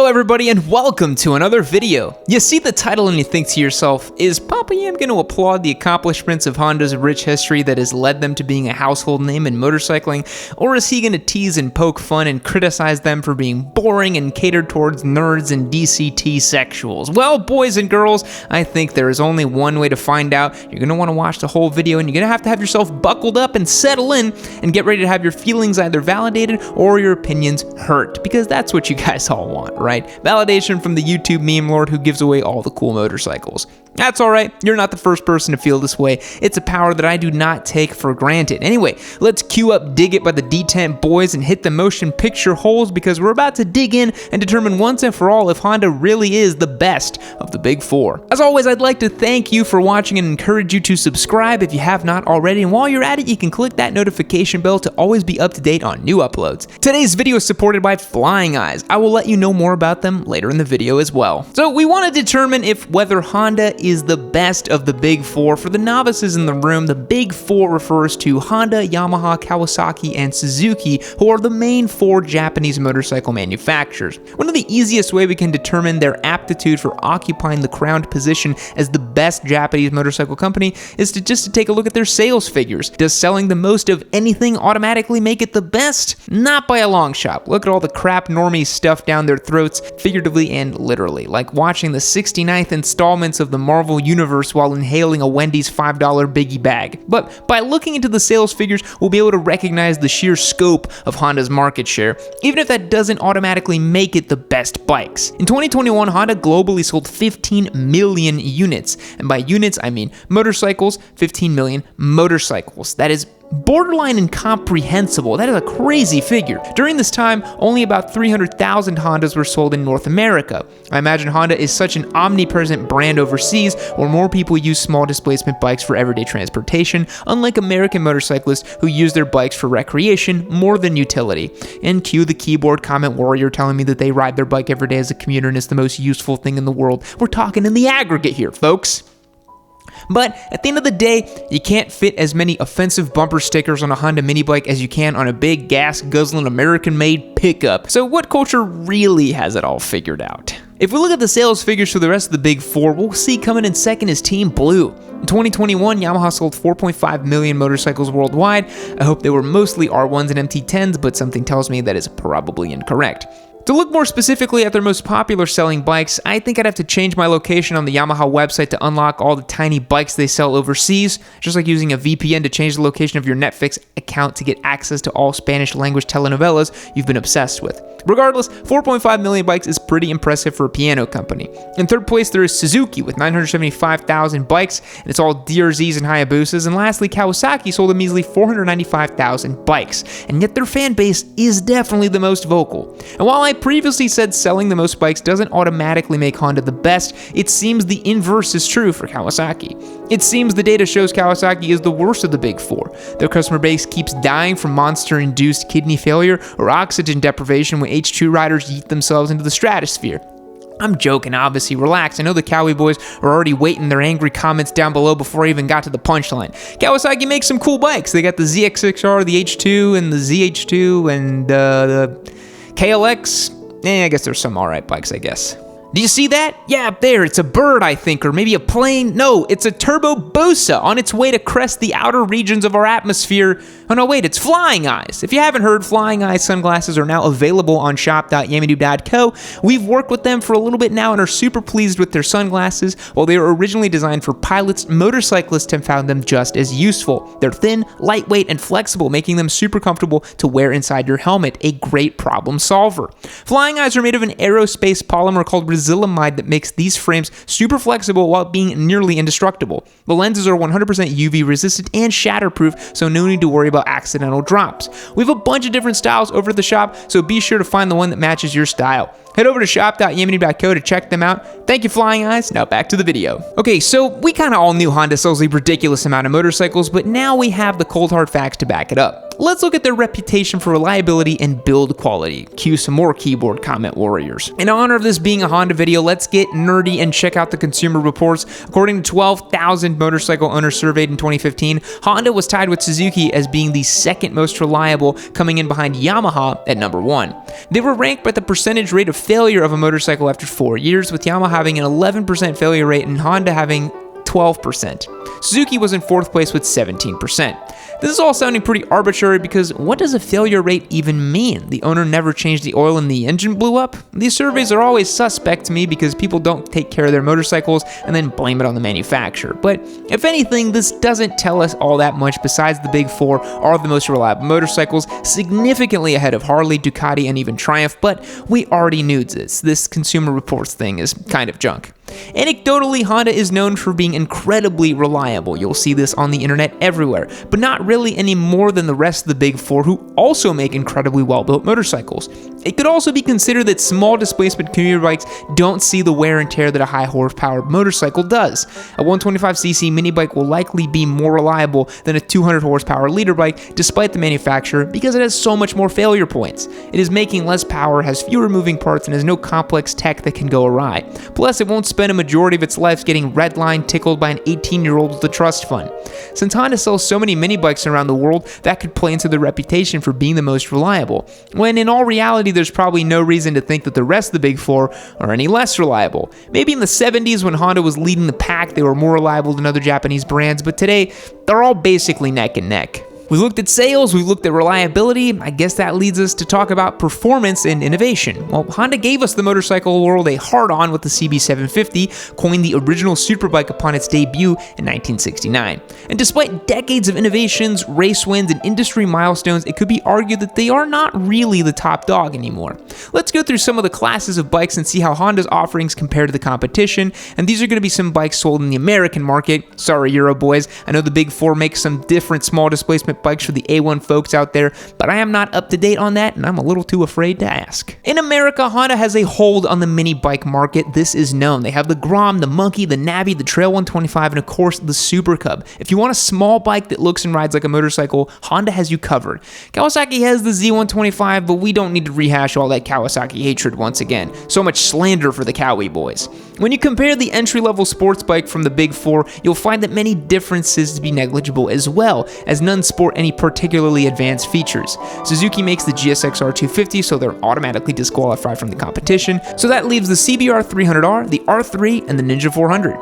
Hello everybody and welcome to another video. You see the title and you think to yourself, is Papa Yam going to applaud the accomplishments of Honda's rich history that has led them to being a household name in motorcycling, or is he going to tease and poke fun and criticize them for being boring and catered towards nerds and DCT sexuals? Well, boys and girls, I think there is only one way to find out. You're going to want to watch the whole video and you're going to have yourself buckled up and settle in and get ready to have your feelings either validated or your opinions hurt, because that's what you guys all want, right? Validation from the YouTube meme lord who gives away all the cool motorcycles. That's alright, you're not the first person to feel this way. It's a power that I do not take for granted. Anyway, let's cue up Dig It by the D10 boys and hit the motion picture holes, because we're about to dig in and determine once and for all if Honda really is the best of the big four. As always, I'd like to thank you for watching and encourage you to subscribe if you have not already, and while you're at it, you can click that notification bell to always be up to date on new uploads. Today's video is supported by Flying Eyes. I will let you know more about them later in the video as well. So we want to determine if whether Honda is the best of the big four. For the novices in the room, the big four refers to Honda, Yamaha, Kawasaki, and Suzuki, who are the main four Japanese motorcycle manufacturers. One of the easiest way we can determine their aptitude for occupying the crowned position as the best Japanese motorcycle company is to take a look at their sales figures. Does selling the most of anything automatically make it the best? Not by a long shot. Look at all the crap normies stuffed down their throats, figuratively and literally, like watching the 69th installments of the Marvel Universe while inhaling a Wendy's $5 biggie bag. But by looking into the sales figures, we'll be able to recognize the sheer scope of Honda's market share, even if that doesn't automatically make it the best bikes. In 2021, Honda globally sold 15 million units, and by units I mean motorcycles, 15 million motorcycles. That is borderline incomprehensible. That is a crazy figure. During this time, only about 300,000 Hondas were sold in North America. I imagine Honda is such an omnipresent brand overseas, where more people use small displacement bikes for everyday transportation, unlike American motorcyclists who use their bikes for recreation more than utility. And cue the keyboard comment warrior telling me that they ride their bike every day as a commuter and it's the most useful thing in the world. We're talking in the aggregate here, folks. But at the end of the day, you can't fit as many offensive bumper stickers on a Honda mini bike as you can on a big gas-guzzling American-made pickup. So what culture really has it all figured out? If we look at the sales figures for the rest of the big four, we'll see coming in second is Team Blue. In 2021, Yamaha sold 4.5 million motorcycles worldwide. I hope they were mostly R1s and MT10s, but something tells me that is probably incorrect. To look more specifically at their most popular selling bikes, I think I'd have to change my location on the Yamaha website to unlock all the tiny bikes they sell overseas, just like using a VPN to change the location of your Netflix account to get access to all Spanish language telenovelas you've been obsessed with. Regardless, 4.5 million bikes is pretty impressive for a piano company. In third place, there is Suzuki with 975,000 bikes, and it's all DRZs and Hayabusas. And lastly, Kawasaki sold a measly 495,000 bikes, and yet their fan base is definitely the most vocal. And while I previously said selling the most bikes doesn't automatically make Honda the best, it seems the inverse is true for Kawasaki. It seems the data shows Kawasaki is the worst of the big four. Their customer base keeps dying from monster-induced kidney failure or oxygen deprivation when H2 riders yeet themselves into the stratosphere. I'm joking, obviously, relax. I know the Cowie boys are already waiting their angry comments down below before I even got to the punchline. Kawasaki makes some cool bikes. They got the ZX6R, the H2, and the ZH2, and the KLX. I guess there's some alright bikes, I guess. Do you see that? Yeah, up there, it's a bird, I think, or maybe a plane. No, it's a Turbo Busa on its way to crest the outer regions of our atmosphere. Oh no, wait, it's Flying Eyes. If you haven't heard, Flying Eyes sunglasses are now available on shop.yamadoob.co. We've worked with them for a little bit now and are super pleased with their sunglasses. While they were originally designed for pilots, motorcyclists have found them just as useful. They're thin, lightweight, and flexible, making them super comfortable to wear inside your helmet. A great problem solver. Flying Eyes are made of an aerospace polymer called Resilamide that makes these frames super flexible while being nearly indestructible. The lenses are 100% UV resistant and shatterproof, so no need to worry about accidental drops. We have a bunch of different styles over at the shop, so be sure to find the one that matches your style. Head over to shop.yamadoob.co to check them out. Thank you, Flying Eyes. Now back to the video. Okay, so we kind of all knew Honda sells a ridiculous amount of motorcycles, but now we have the cold hard facts to back it up. Let's look at their reputation for reliability and build quality. Cue some more keyboard comment warriors. In honor of this being a Honda video, let's get nerdy and check out the Consumer Reports. According to 12,000 motorcycle owners surveyed in 2015, Honda was tied with Suzuki as being the second most reliable, coming in behind Yamaha at number 1. They were ranked by the percentage rate of failure of a motorcycle after 4 years, with Yamaha having an 11% failure rate and Honda having 12%. Suzuki was in 4th place with 17%. This is all sounding pretty arbitrary because what does a failure rate even mean? The owner never changed the oil and the engine blew up? These surveys are always suspect to me because people don't take care of their motorcycles and then blame it on the manufacturer. But if anything, this doesn't tell us all that much besides the big four are the most reliable motorcycles, significantly ahead of Harley, Ducati, and even Triumph, but we already knew this. This Consumer Reports thing is kind of junk. Anecdotally, Honda is known for being incredibly reliable. You'll see this on the internet everywhere, but not really any more than the rest of the big four who also make incredibly well-built motorcycles. It could also be considered that small displacement commuter bikes don't see the wear and tear that a high horsepower motorcycle does. A 125cc mini bike will likely be more reliable than a 200 horsepower liter bike despite the manufacturer because it has so much more failure points. It is making less power, has fewer moving parts, and has no complex tech that can go awry. Plus, it won't spend a majority of its life getting redlined tickled by an 18-year-old with a trust fund. Since Honda sells so many mini bikes around the world, that could play into their reputation for being the most reliable, when in all reality there's probably no reason to think that the rest of the big four are any less reliable. Maybe in the 70s when Honda was leading the pack they were more reliable than other Japanese brands, but today they're all basically neck and neck. We looked at sales, we looked at reliability. I guess that leads us to talk about performance and innovation. Well, Honda gave us the motorcycle world a hard-on with the CB750, coined the original superbike upon its debut in 1969. And despite decades of innovations, race wins, and industry milestones, it could be argued that they are not really the top dog anymore. Let's go through some of the classes of bikes and see how Honda's offerings compare to the competition, and these are going to be some bikes sold in the American market. Sorry, Euro boys, I know the big four make some different small displacement bikes for the A1 folks out there, but I am not up to date on that and I'm a little too afraid to ask. In America, Honda has a hold on the mini bike market. This is known. They have the Grom, the Monkey, the Navi, the Trail 125, and of course the Super Cub. If you want a small bike that looks and rides like a motorcycle, Honda has you covered. Kawasaki has the Z125, but we don't need to rehash all that Kawasaki hatred once again. So much slander for the Cowie boys. When you compare the entry-level sports bike from the big four, you'll find that many differences to be negligible as well, as none sport any particularly advanced features. Suzuki makes the GSX-R 250, so they're automatically disqualified from the competition, so that leaves the CBR 300R, the R3, and the Ninja 400.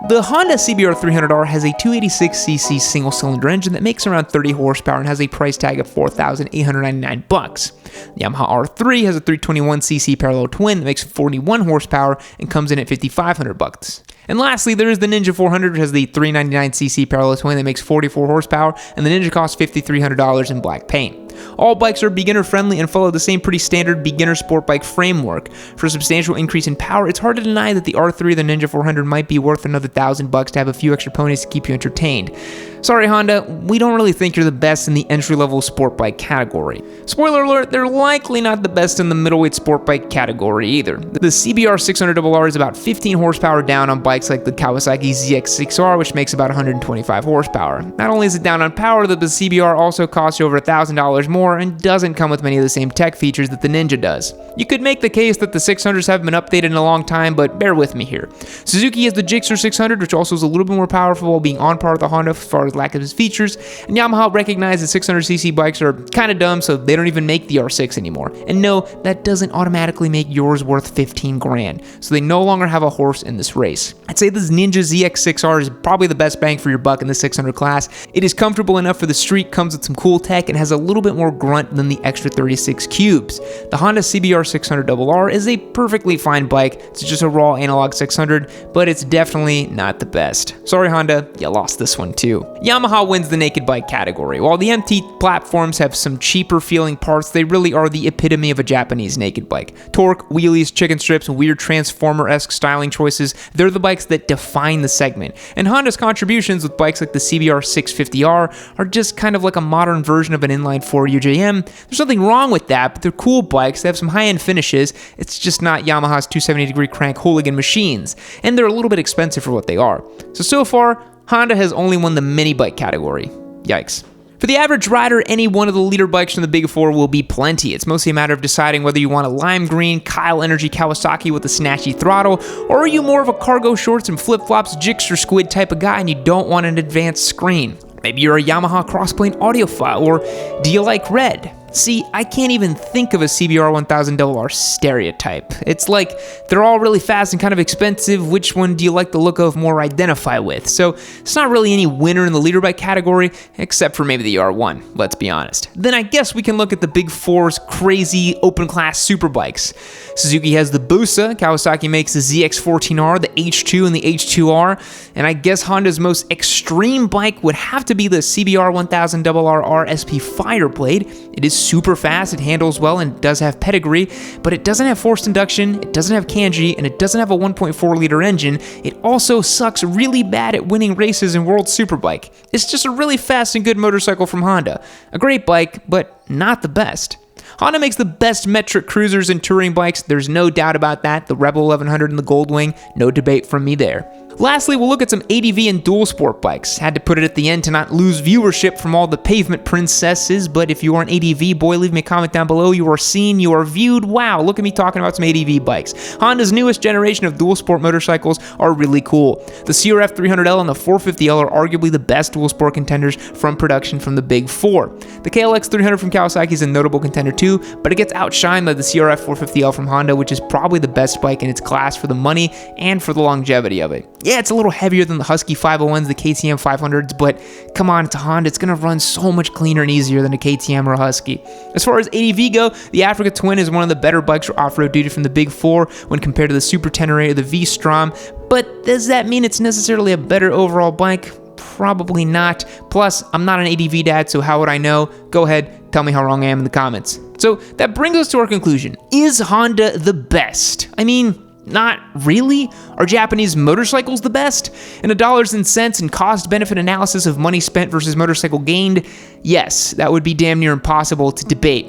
The Honda CBR 300R has a 286cc single-cylinder engine that makes around 30 horsepower and has a price tag of $4,899. The Yamaha R3 has a 321cc parallel twin that makes 41 horsepower and comes in at $5,500. And lastly, there is the Ninja 400, which has the 399cc parallel twin that makes 44 horsepower, and the Ninja costs $5,300 in black paint. All bikes are beginner friendly and follow the same pretty standard beginner sport bike framework. For a substantial increase in power, it's hard to deny that the R3 or the Ninja 400 might be worth another $1,000 to have a few extra ponies to keep you entertained. Sorry Honda, we don't really think you're the best in the entry-level sport bike category. Spoiler alert, they're likely not the best in the middleweight sport bike category either. The CBR 600RR is about 15 horsepower down on bikes like the Kawasaki ZX6R, which makes about 125 horsepower. Not only is it down on power, but the CBR also costs you over $1,000 more and doesn't come with many of the same tech features that the Ninja does. You could make the case that the 600s haven't been updated in a long time, but bear with me here. Suzuki has the Gixxer 600, which also is a little bit more powerful while being on par with the Honda as far as lack of its features, and Yamaha recognized that 600cc bikes are kind of dumb, so they don't even make the R6 anymore. And no, that doesn't automatically make yours worth 15 grand, so they no longer have a horse in this race. I'd say this Ninja ZX6R is probably the best bang for your buck in the 600 class. It is comfortable enough for the street, comes with some cool tech, and has a little bit more grunt than the extra 36 cubes. The Honda CBR 600RR is a perfectly fine bike. It's just a raw analog 600, but it's definitely not the best. Sorry Honda, you lost this one too. Yamaha wins the naked bike category. While the MT platforms have some cheaper feeling parts, they really are the epitome of a Japanese naked bike. Torque, wheelies, chicken strips, and weird Transformer-esque styling choices, they're the bikes that define the segment. And Honda's contributions with bikes like the CBR 650R are just kind of like a modern version of an inline 4 UJM. There's nothing wrong with that, but they're cool bikes. They have some high-end finishes. It's just not Yamaha's 270-degree crank hooligan machines, and they're a little bit expensive for what they are. So far, Honda has only won the mini bike category. Yikes. For the average rider, any one of the leader bikes from the Big Four will be plenty. It's mostly a matter of deciding whether you want a lime green Kyle Energy Kawasaki with a snatchy throttle, or are you more of a cargo shorts and flip-flops Gixxer squid type of guy and you don't want an advanced screen. Maybe you're a Yamaha Crossplane audiophile, or do you like red? See, I can't even think of a CBR 1000RR stereotype. It's like they're all really fast and kind of expensive. Which one do you like the look of more or identify with? So it's not really any winner in the leader bike category, except for maybe the R1, let's be honest. Then I guess we can look at the Big Four's crazy open class super bikes. Suzuki has the Busa, Kawasaki makes the ZX14R, the H2, and the H2R, and I guess Honda's most extreme bike would have to be the CBR 1000RR SP Fireblade. It is super fast, it handles well, and does have pedigree, but it doesn't have forced induction, it doesn't have Kanji, and it doesn't have a 1.4 liter engine. It also sucks really bad at winning races in World Superbike. It's just a really fast and good motorcycle from Honda. A great bike, but not the best. Honda makes the best metric cruisers and touring bikes, there's no doubt about that. The Rebel 1100 and the Goldwing, no debate from me there. Lastly, we'll look at some ADV and dual sport bikes. Had to put it at the end to not lose viewership from all the pavement princesses, but if you are an ADV boy, leave me a comment down below. You are seen, you are viewed. Wow, look at me talking about some ADV bikes. Honda's newest generation of dual sport motorcycles are really cool. The CRF 300L and the 450L are arguably the best dual sport contenders from production from the Big Four. The KLX 300 from Kawasaki is a notable contender too, but it gets outshined by the CRF 450L from Honda, which is probably the best bike in its class for the money and for the longevity of it. Yeah, it's a little heavier than the Husky 501s, the KTM 500s, but come on, it's a Honda. It's going to run so much cleaner and easier than a KTM or a Husky. As far as ADV go, the Africa Twin is one of the better bikes for off-road duty from the Big Four when compared to the Super Tenere or the V-Strom, but does that mean it's necessarily a better overall bike? Probably not. Plus, I'm not an ADV dad, so how would I know? Go ahead, tell me how wrong I am in the comments. So that brings us to our conclusion. Is Honda the best? I mean, not really. Are Japanese motorcycles the best? In a dollars and cents and cost-benefit analysis of money spent versus motorcycle gained, yes, that would be damn near impossible to debate.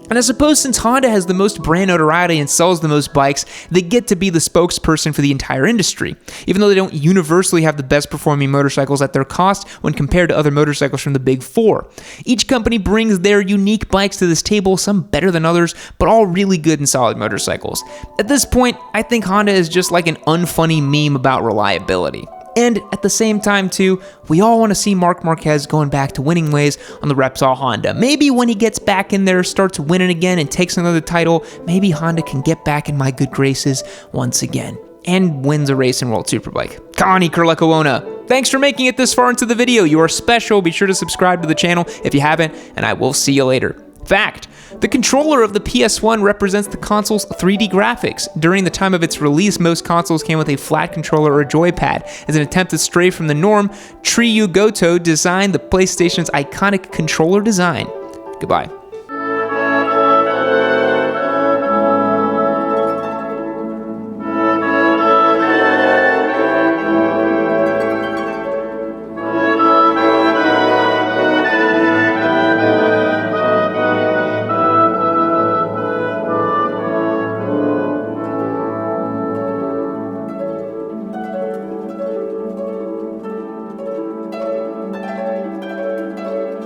And I suppose since Honda has the most brand notoriety and sells the most bikes, they get to be the spokesperson for the entire industry, even though they don't universally have the best performing motorcycles at their cost when compared to other motorcycles from the Big Four. Each company brings their unique bikes to this table, some better than others, but all really good and solid motorcycles. At this point, I think Honda is just like an unfunny meme about reliability. And at the same time, too, we all want to see Marc Marquez going back to winning ways on the Repsol Honda. Maybe when he gets back in there, starts winning again, and takes another title, maybe Honda can get back in my good graces once again and wins a race in World Superbike. Connie Kurlekowona. Thanks for making it this far into the video. You are special. Be sure to subscribe to the channel if you haven't, and I will see you later. Fact: the controller of the PS1 represents the console's 3D graphics. During the time of its release, most consoles came with a flat controller or joypad. As an attempt to stray from the norm, Triyu Goto designed the PlayStation's iconic controller design. Goodbye.